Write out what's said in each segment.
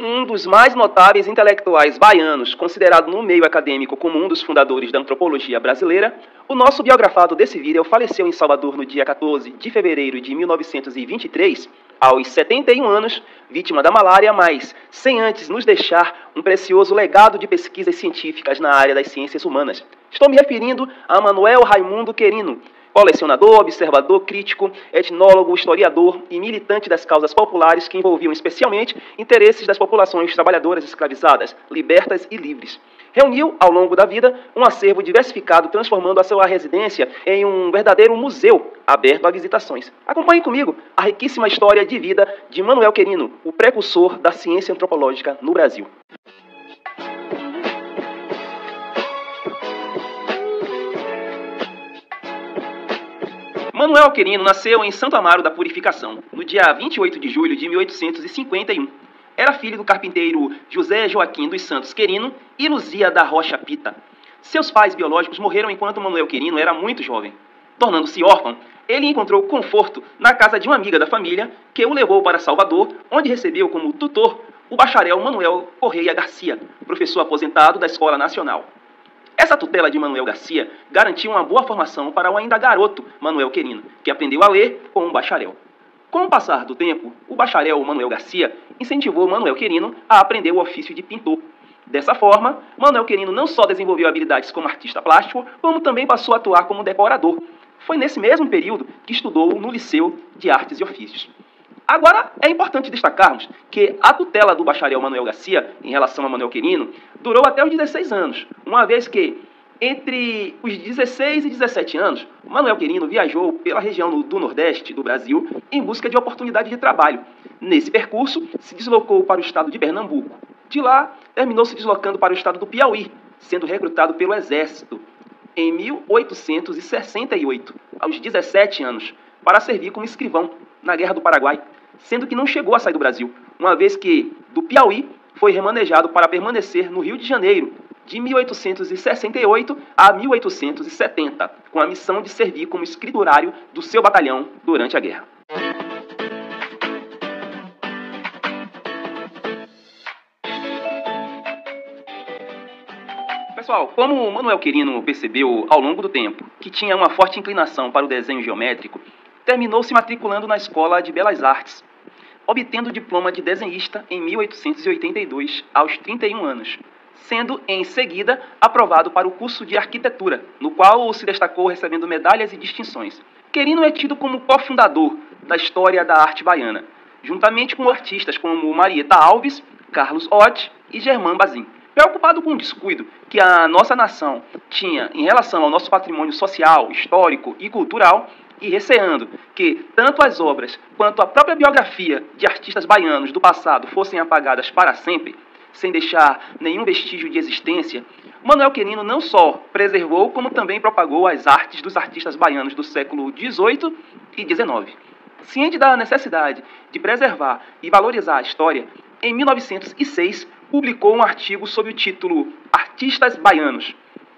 Um dos mais notáveis intelectuais baianos, considerado no meio acadêmico como um dos fundadores da antropologia brasileira, o nosso biografado Decisvírio faleceu em Salvador no dia 14 de fevereiro de 1923, aos 71 anos, vítima da malária, mas sem antes nos deixar um precioso legado de pesquisas científicas na área das ciências humanas. Estou me referindo a Manuel Raimundo Querino, colecionador, observador, crítico, etnólogo, historiador e militante das causas populares que envolviam especialmente interesses das populações trabalhadoras escravizadas, libertas e livres. Reuniu, ao longo da vida, um acervo diversificado, transformando a sua residência em um verdadeiro museu aberto a visitações. Acompanhe comigo a riquíssima história de vida de Manuel Querino, o precursor da ciência antropológica no Brasil. Manuel Querino nasceu em Santo Amaro da Purificação, no dia 28 de julho de 1851. Era filho do carpinteiro José Joaquim dos Santos Querino e Luzia da Rocha Pita. Seus pais biológicos morreram enquanto Manuel Querino era muito jovem. Tornando-se órfão, ele encontrou conforto na casa de uma amiga da família, que o levou para Salvador, onde recebeu como tutor o bacharel Manuel Correia Garcia, professor aposentado da Escola Nacional. Essa tutela de Manuel Garcia garantiu uma boa formação para o ainda garoto Manuel Querino, que aprendeu a ler com um bacharel. Com o passar do tempo, o bacharel Manuel Garcia incentivou Manuel Querino a aprender o ofício de pintor. Dessa forma, Manuel Querino não só desenvolveu habilidades como artista plástico, como também passou a atuar como decorador. Foi nesse mesmo período que estudou no Liceu de Artes e Ofícios. Agora, é importante destacarmos que a tutela do bacharel Manuel Garcia, em relação a Manuel Querino, durou até os 16 anos, uma vez que, entre os 16 e 17 anos, Manuel Querino viajou pela região do Nordeste do Brasil em busca de oportunidade de trabalho. Nesse percurso, se deslocou para o estado de Pernambuco. De lá, terminou se deslocando para o estado do Piauí, sendo recrutado pelo Exército em 1868, aos 17 anos, para servir como escrivão na Guerra do Paraguai, sendo que não chegou a sair do Brasil, uma vez que, do Piauí, foi remanejado para permanecer no Rio de Janeiro, de 1868 a 1870, com a missão de servir como escriturário do seu batalhão durante a guerra. Pessoal, como Manuel Querino percebeu ao longo do tempo que tinha uma forte inclinação para o desenho geométrico, terminou se matriculando na Escola de Belas Artes, obtendo o diploma de desenhista em 1882, aos 31 anos, sendo, em seguida, aprovado para o curso de arquitetura, no qual se destacou recebendo medalhas e distinções. Querino é tido como cofundador da história da arte baiana, juntamente com artistas como Marieta Alves, Carlos Ott e Germán Bazin. Preocupado com o descuido que a nossa nação tinha em relação ao nosso patrimônio social, histórico e cultural, e receando que tanto as obras quanto a própria biografia de artistas baianos do passado fossem apagadas para sempre, sem deixar nenhum vestígio de existência, Manuel Querino não só preservou, como também propagou as artes dos artistas baianos do século XVIII e XIX. Ciente da necessidade de preservar e valorizar a história, em 1906 publicou um artigo sob o título Artistas Baianos.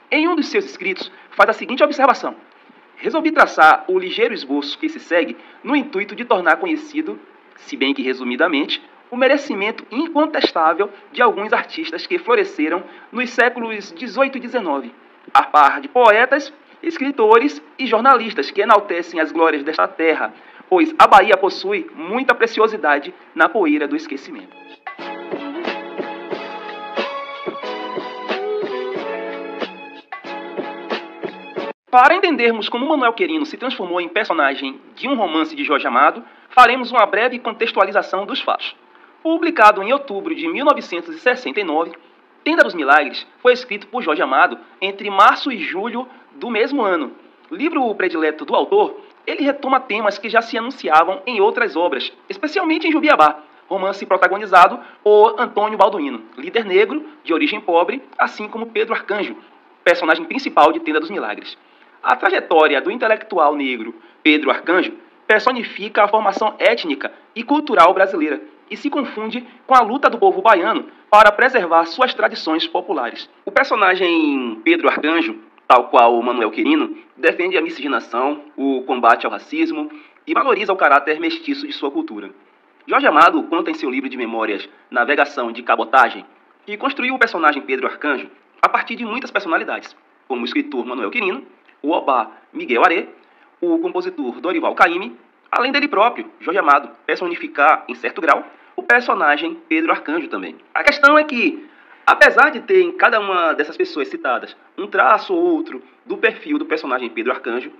Em um dos seus escritos, faz a seguinte observação: resolvi traçar o ligeiro esboço que se segue no intuito de tornar conhecido, se bem que resumidamente, o merecimento incontestável de alguns artistas que floresceram nos séculos XVIII e XIX, a par de poetas, escritores e jornalistas que enaltecem as glórias desta terra, pois a Bahia possui muita preciosidade na poeira do esquecimento. Para entendermos como Manuel Querino se transformou em personagem de um romance de Jorge Amado, faremos uma breve contextualização dos fatos. Publicado em outubro de 1969, Tenda dos Milagres foi escrito por Jorge Amado entre março e julho do mesmo ano. Livro predileto do autor, ele retoma temas que já se anunciavam em outras obras, especialmente em Jubiabá, romance protagonizado por Antônio Balduino, líder negro de origem pobre, assim como Pedro Arcanjo, personagem principal de Tenda dos Milagres. A trajetória do intelectual negro Pedro Arcanjo personifica a formação étnica e cultural brasileira e se confunde com a luta do povo baiano para preservar suas tradições populares. O personagem Pedro Arcanjo, tal qual Manuel Querino, defende a miscigenação, o combate ao racismo e valoriza o caráter mestiço de sua cultura. Jorge Amado conta em seu livro de memórias Navegação de Cabotagem que construiu o personagem Pedro Arcanjo a partir de muitas personalidades, como o escritor Manuel Quirino, o obá Miguel Aré, o compositor Dorival Caymmi, além dele próprio, Jorge Amado, personificar, em certo grau, o personagem Pedro Arcanjo também. A questão é que, apesar de ter em cada uma dessas pessoas citadas um traço ou outro do perfil do personagem Pedro Arcanjo,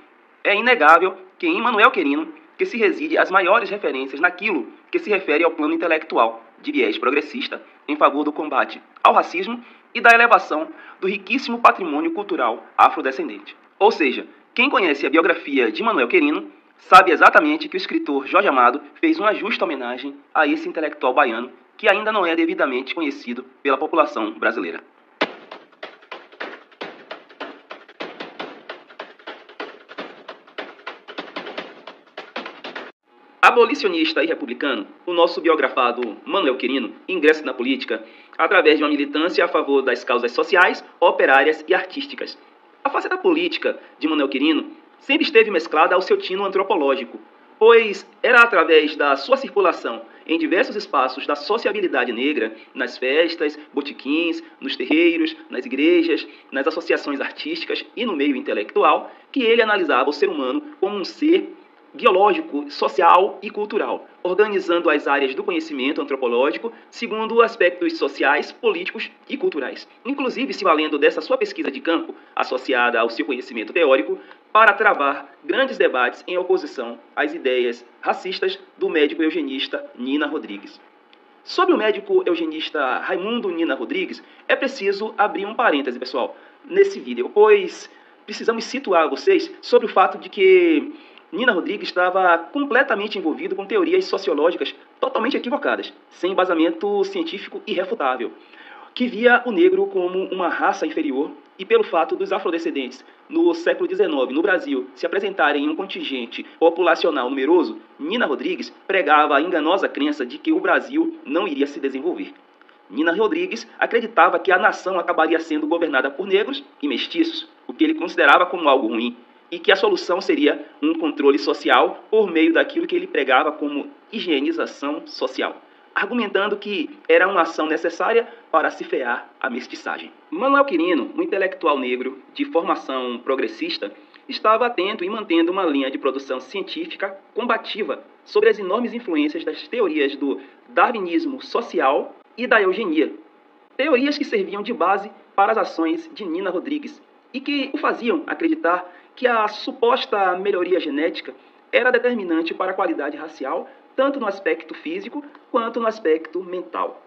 é inegável que em Manuel Quirino que se reside as maiores referências naquilo que se refere ao plano intelectual, de viés progressista, em favor do combate ao racismo e da elevação do riquíssimo patrimônio cultural afrodescendente. Ou seja, quem conhece a biografia de Manuel Quirino sabe exatamente que o escritor Jorge Amado fez uma justa homenagem a esse intelectual baiano que ainda não é devidamente conhecido pela população brasileira. Abolicionista e republicano, o nosso biografado Manuel Quirino ingressa na política através de uma militância a favor das causas sociais, operárias e artísticas. A faceta política de Manuel Quirino sempre esteve mesclada ao seu tino antropológico, pois era através da sua circulação em diversos espaços da sociabilidade negra, nas festas, botequins, nos terreiros, nas igrejas, nas associações artísticas e no meio intelectual, que ele analisava o ser humano como um ser biológico, social e cultural, organizando as áreas do conhecimento antropológico segundo aspectos sociais, políticos e culturais, inclusive se valendo dessa sua pesquisa de campo, associada ao seu conhecimento teórico, para travar grandes debates em oposição às ideias racistas do médico eugenista Nina Rodrigues. Sobre o médico eugenista Raimundo Nina Rodrigues, é preciso abrir um parêntese, pessoal, nesse vídeo, pois precisamos situar vocês sobre o fato de que Nina Rodrigues estava completamente envolvido com teorias sociológicas totalmente equivocadas, sem embasamento científico irrefutável, que via o negro como uma raça inferior e pelo fato dos afrodescendentes, no século XIX, no Brasil, se apresentarem em um contingente populacional numeroso, Nina Rodrigues pregava a enganosa crença de que o Brasil não iria se desenvolver. Nina Rodrigues acreditava que a nação acabaria sendo governada por negros e mestiços, o que ele considerava como algo ruim, e que a solução seria um controle social por meio daquilo que ele pregava como higienização social, argumentando que era uma ação necessária para se frear a mestiçagem. Manuel Quirino, um intelectual negro de formação progressista, estava atento e mantendo uma linha de produção científica combativa sobre as enormes influências das teorias do darwinismo social e da eugenia, teorias que serviam de base para as ações de Nina Rodrigues e que o faziam acreditar que a suposta melhoria genética era determinante para a qualidade racial, tanto no aspecto físico quanto no aspecto mental.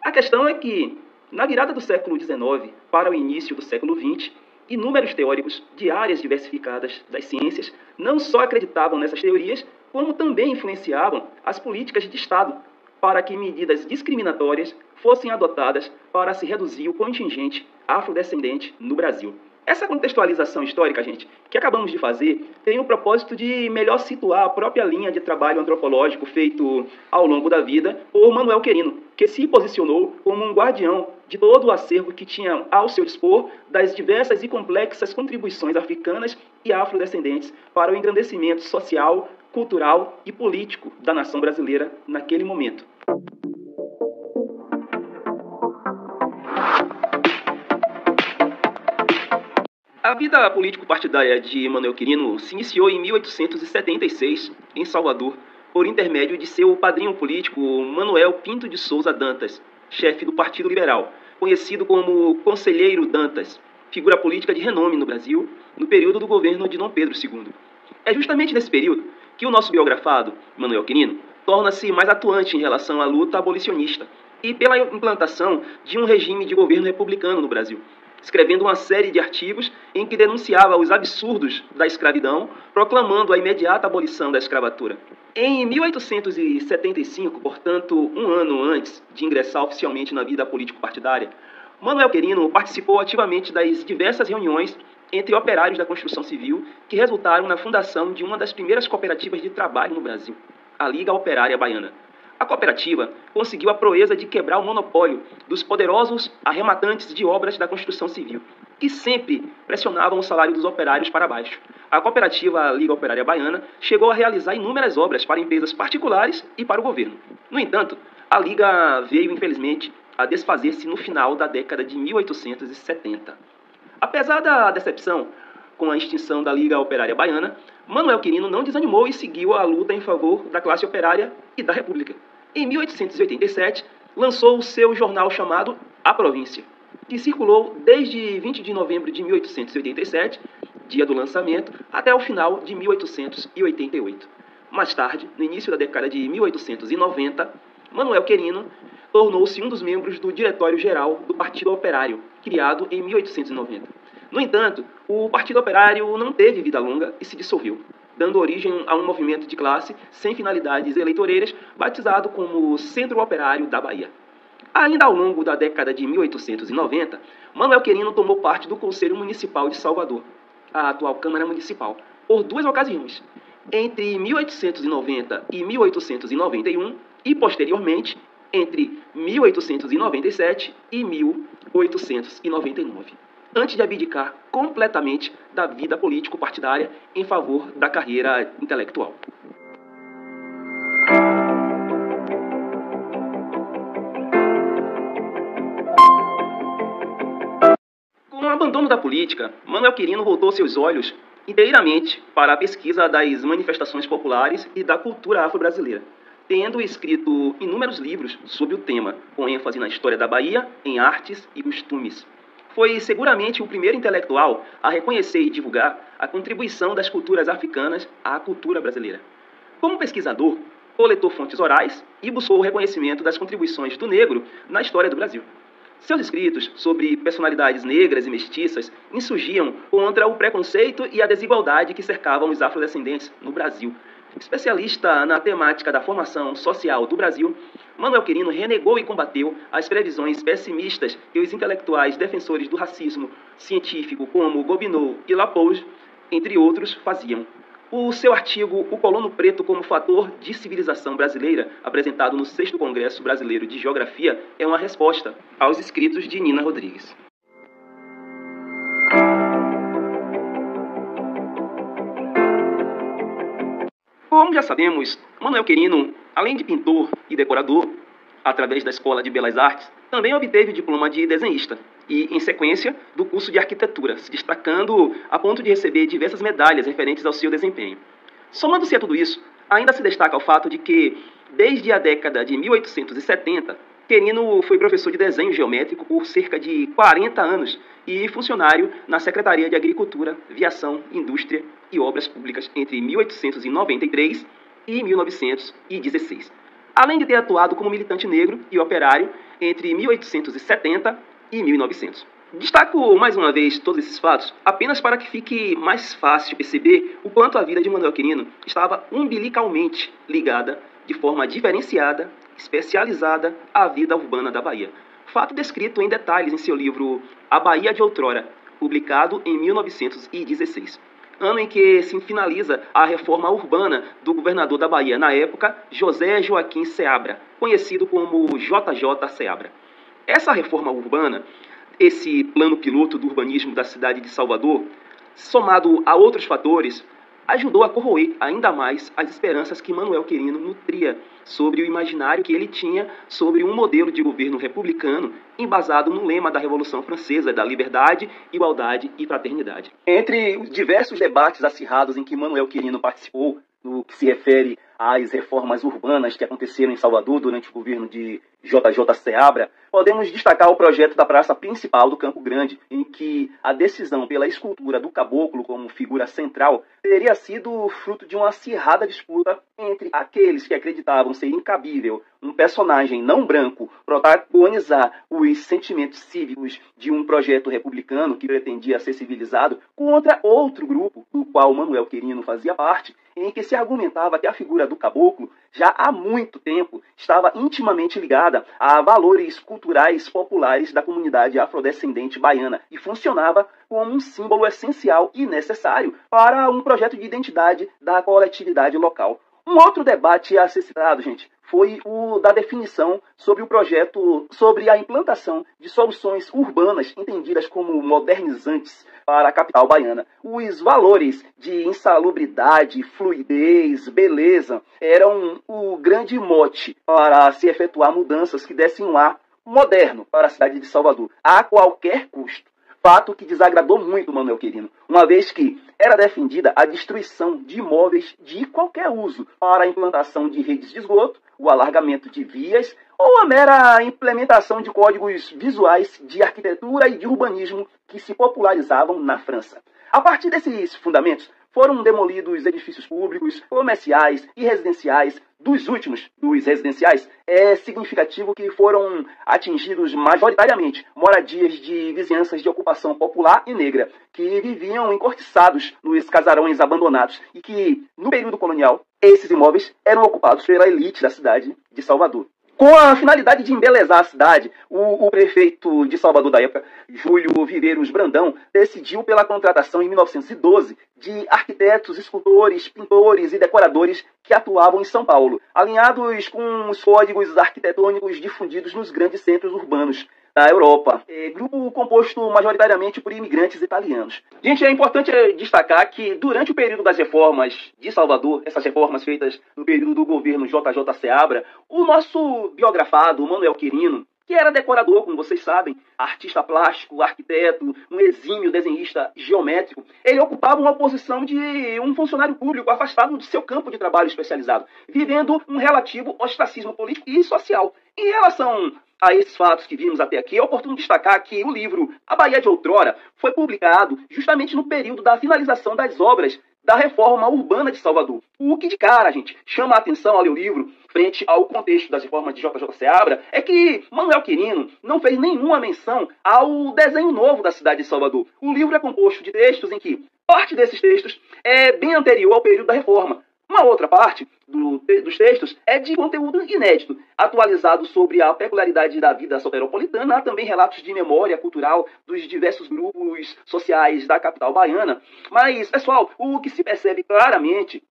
A questão é que, na virada do século XIX para o início do século XX, inúmeros teóricos de áreas diversificadas das ciências não só acreditavam nessas teorias, como também influenciavam as políticas de Estado para que medidas discriminatórias fossem adotadas para se reduzir o contingente afrodescendente no Brasil. Essa contextualização histórica, gente, que acabamos de fazer, tem o propósito de melhor situar a própria linha de trabalho antropológico feito ao longo da vida por Manuel Quirino, que se posicionou como um guardião de todo o acervo que tinha ao seu dispor das diversas e complexas contribuições africanas e afrodescendentes para o engrandecimento social, cultural e político da nação brasileira naquele momento. A vida político-partidária de Manuel Quirino se iniciou em 1876, em Salvador, por intermédio de seu padrinho político Manuel Pinto de Souza Dantas, chefe do Partido Liberal, conhecido como Conselheiro Dantas, figura política de renome no Brasil, no período do governo de Dom Pedro II. É justamente nesse período que o nosso biografado, Manuel Quirino, torna-se mais atuante em relação à luta abolicionista e pela implantação de um regime de governo republicano no Brasil, escrevendo uma série de artigos em que denunciava os absurdos da escravidão, proclamando a imediata abolição da escravatura. Em 1875, portanto, um ano antes de ingressar oficialmente na vida político-partidária, Manuel Quirino participou ativamente das diversas reuniões entre operários da construção civil que resultaram na fundação de uma das primeiras cooperativas de trabalho no Brasil, a Liga Operária Baiana. A cooperativa conseguiu a proeza de quebrar o monopólio dos poderosos arrematantes de obras da construção civil que sempre pressionavam o salário dos operários para baixo. A cooperativa Liga Operária Baiana chegou a realizar inúmeras obras para empresas particulares e para o governo. No entanto, a Liga veio, infelizmente, a desfazer-se no final da década de 1870. Apesar da decepção com a extinção da Liga Operária Baiana, Manuel Quirino não desanimou e seguiu a luta em favor da classe operária e da República. Em 1887, lançou o seu jornal chamado A Província, que circulou desde 20 de novembro de 1887, dia do lançamento, até o final de 1888. Mais tarde, no início da década de 1890, Manuel Quirino tornou-se um dos membros do Diretório-Geral do Partido Operário, criado em 1890. No entanto, o Partido Operário não teve vida longa e se dissolveu, dando origem a um movimento de classe sem finalidades eleitoreiras, batizado como Centro Operário da Bahia. Ainda ao longo da década de 1890, Manuel Quirino tomou parte do Conselho Municipal de Salvador, a atual Câmara Municipal, por duas ocasiões, entre 1890 e 1891 e, posteriormente, entre 1897 e 1899, antes de abdicar completamente da vida político-partidária em favor da carreira intelectual. Com o abandono da política, Manuel Quirino voltou seus olhos inteiramente para a pesquisa das manifestações populares e da cultura afro-brasileira, tendo escrito inúmeros livros sobre o tema, com ênfase na história da Bahia, em artes e costumes. Foi seguramente o primeiro intelectual a reconhecer e divulgar a contribuição das culturas africanas à cultura brasileira. Como pesquisador, coletou fontes orais e buscou o reconhecimento das contribuições do negro na história do Brasil. Seus escritos sobre personalidades negras e mestiças insurgiam contra o preconceito e a desigualdade que cercavam os afrodescendentes no Brasil. Especialista na temática da formação social do Brasil, Manuel Quirino renegou e combateu as previsões pessimistas que os intelectuais defensores do racismo científico, como Gobineau e Lapouge, entre outros, faziam. O seu artigo O Colono Preto como Fator de Civilização Brasileira, apresentado no 6º Congresso Brasileiro de Geografia, é uma resposta aos escritos de Nina Rodrigues. Como já sabemos, Manuel Quirino, além de pintor e decorador, através da Escola de Belas Artes, também obteve o diploma de desenhista e, em sequência, do curso de arquitetura, se destacando a ponto de receber diversas medalhas referentes ao seu desempenho. Somando-se a tudo isso, ainda se destaca o fato de que, desde a década de 1870, Quirino foi professor de desenho geométrico por cerca de 40 anos e funcionário na Secretaria de Agricultura, Viação, Indústria e Obras Públicas entre 1893 e 1916, além de ter atuado como militante negro e operário entre 1870 e 1900. Destaco mais uma vez todos esses fatos apenas para que fique mais fácil perceber o quanto a vida de Manuel Quirino estava umbilicalmente ligada de forma diferenciada, especializada à vida urbana da Bahia. Fato descrito em detalhes em seu livro A Bahia de Outrora, publicado em 1916. Ano em que se finaliza a reforma urbana do governador da Bahia na época, José Joaquim Seabra, conhecido como JJ Seabra. Essa reforma urbana, esse plano piloto do urbanismo da cidade de Salvador, somado a outros fatores, ajudou a corroer ainda mais as esperanças que Manuel Quirino nutria sobre o imaginário que ele tinha sobre um modelo de governo republicano embasado no lema da Revolução Francesa da liberdade, igualdade e fraternidade. Entre os diversos debates acirrados em que Manuel Quirino participou, no que se refere às reformas urbanas que aconteceram em Salvador durante o governo de JJ Seabra, podemos destacar o projeto da praça principal do Campo Grande, em que a decisão pela escultura do caboclo como figura central teria sido fruto de uma acirrada disputa entre aqueles que acreditavam ser incabível um personagem não branco protagonizar os sentimentos cívicos de um projeto republicano que pretendia ser civilizado, contra outro grupo, do qual Manuel Quirino fazia parte, em que se argumentava que a figura do caboclo já há muito tempo estava intimamente ligada a valores culturais populares da comunidade afrodescendente baiana e funcionava como um símbolo essencial e necessário para um projeto de identidade da coletividade local. Um outro debate a ser citado, gente, foi o da definição sobre o projeto sobre a implantação de soluções urbanas entendidas como modernizantes para a capital baiana. Os valores de insalubridade, fluidez, beleza eram o grande mote para se efetuar mudanças que dessem um ar moderno para a cidade de Salvador, a qualquer custo. Fato que desagradou muito Manuel Quirino, uma vez que era defendida a destruição de imóveis de qualquer uso para a implantação de redes de esgoto, o alargamento de vias ou a mera implementação de códigos visuais de arquitetura e de urbanismo que se popularizavam na França. A partir desses fundamentos, foram demolidos edifícios públicos, comerciais e residenciais. Dos últimos, dos residenciais, é significativo que foram atingidos majoritariamente moradias de vizinhanças de ocupação popular e negra, que viviam encurtiçados nos casarões abandonados e que, no período colonial, esses imóveis eram ocupados pela elite da cidade de Salvador. Com a finalidade de embelezar a cidade, o prefeito de Salvador da época, Júlio Viveiros Brandão, decidiu pela contratação em 1912 de arquitetos, escultores, pintores e decoradores que atuavam em São Paulo, alinhados com os códigos arquitetônicos difundidos nos grandes centros urbanos da Europa. Grupo composto majoritariamente por imigrantes italianos. Gente, é importante destacar que durante o período das reformas de Salvador, essas reformas feitas no período do governo JJ Seabra, o nosso biografado, Manuel Quirino, que era decorador, como vocês sabem, artista plástico, arquiteto, um exímio desenhista geométrico, ele ocupava uma posição de um funcionário público afastado de seu campo de trabalho especializado, vivendo um relativo ostracismo político e social. Em relação a esses fatos que vimos até aqui, é oportuno destacar que o livro A Bahia de Outrora foi publicado justamente no período da finalização das obras da reforma urbana de Salvador. O que de cara, gente, chama a atenção ao ler o livro, frente ao contexto das reformas de JJ Seabra, é que Manuel Quirino não fez nenhuma menção ao desenho novo da cidade de Salvador. O livro é composto de textos em que parte desses textos é bem anterior ao período da reforma. Uma outra parte dos textos é de conteúdo inédito, atualizado sobre a peculiaridade da vida soteropolitana. Há também relatos de memória cultural dos diversos grupos sociais da capital baiana. Mas, pessoal, o que se percebe claramente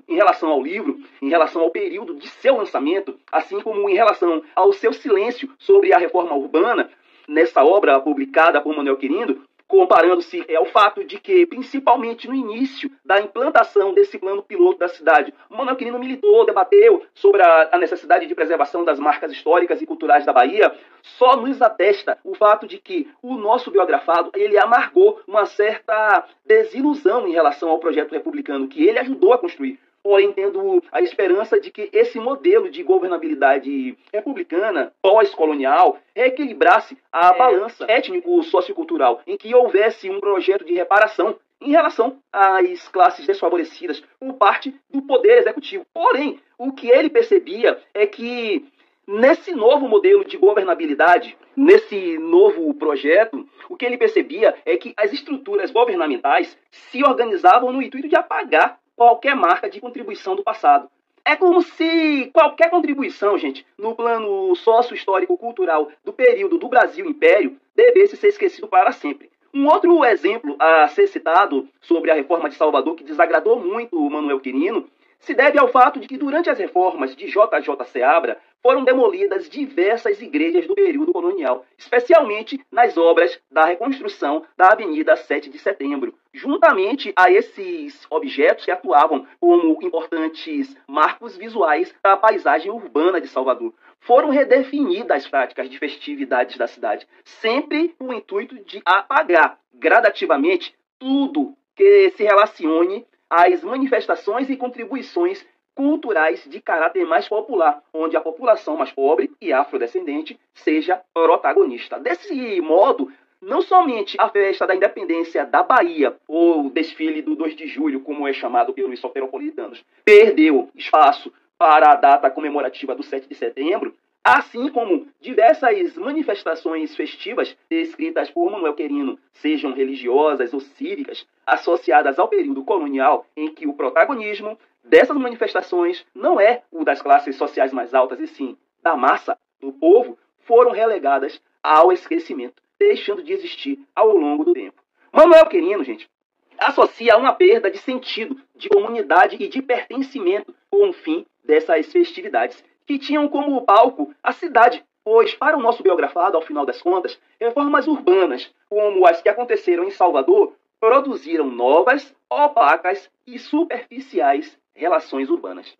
em relação ao livro, em relação ao período de seu lançamento, assim como em relação ao seu silêncio sobre a reforma urbana, nessa obra publicada por Manuel Quirino, comparando-se ao fato de que, principalmente no início da implantação desse plano piloto da cidade, o Manuel Quirino militou, debateu sobre a necessidade de preservação das marcas históricas e culturais da Bahia, só nos atesta o fato de que o nosso biografado, ele amargou uma certa desilusão em relação ao projeto republicano que ele ajudou a construir. Porém, tendo a esperança de que esse modelo de governabilidade republicana, pós-colonial, reequilibrasse a balança étnico-sociocultural, em que houvesse um projeto de reparação em relação às classes desfavorecidas por parte do poder executivo. Porém, o que ele percebia é que nesse novo modelo de governabilidade, nesse novo projeto, o que ele percebia é que as estruturas governamentais se organizavam no intuito de apagar qualquer marca de contribuição do passado. É como se qualquer contribuição, gente, no plano sócio-histórico-cultural do período do Brasil Império, devesse ser esquecido para sempre. Um outro exemplo a ser citado sobre a reforma de Salvador, que desagradou muito o Manuel Quirino, se deve ao fato de que durante as reformas de JJ Seabra foram demolidas diversas igrejas do período colonial, especialmente nas obras da reconstrução da Avenida 7 de Setembro. Juntamente a esses objetos que atuavam como importantes marcos visuais da paisagem urbana de Salvador, foram redefinidas as práticas de festividades da cidade, sempre com o intuito de apagar gradativamente tudo que se relacione às manifestações e contribuições culturais de caráter mais popular, onde a população mais pobre e afrodescendente seja protagonista. Desse modo, não somente a festa da independência da Bahia, ou o desfile do 2 de julho, como é chamado pelos soteropolitanos, perdeu espaço para a data comemorativa do 7 de setembro, assim como diversas manifestações festivas descritas por Manuel Quirino, sejam religiosas ou cívicas, associadas ao período colonial, em que o protagonismo dessas manifestações não é o das classes sociais mais altas, e sim da massa, do povo, foram relegadas ao esquecimento, deixando de existir ao longo do tempo. Manuel Quirino, gente, associa uma perda de sentido, de comunidade e de pertencimento com o fim dessas festividades, que tinham como palco a cidade, pois, para o nosso biografado, ao final das contas, reformas urbanas, como as que aconteceram em Salvador, produziram novas, opacas e superficiais relações urbanas.